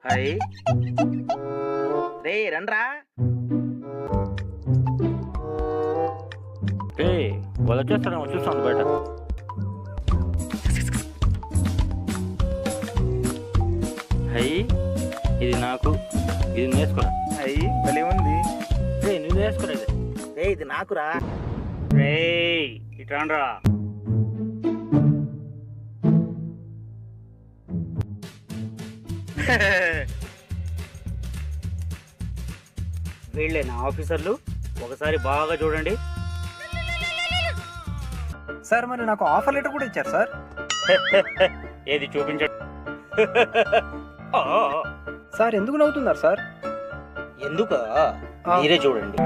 Hi రే రండ్రా. వాళ్ళు వచ్చేస్తారేమో చూస్తాను బయట. హై ఇది నాకు, ఇది నేర్చుకోరా. అయ్యి భలే ఉంది. నువ్వు నేర్చుకోలేదు. రే ఇది నాకురా. రే ఇట్రాన్రా. వీళ్ళే నా ఆఫీసర్లు, ఒకసారి బాగా చూడండి. సార్ మరి నాకు ఆఫర్ లెటర్ కూడా ఇచ్చారు సార్. ఏది చూపించండి. సార్ ఎందుకు నవ్వుతున్నారు సార్? ఎందుక మీరే చూడండి.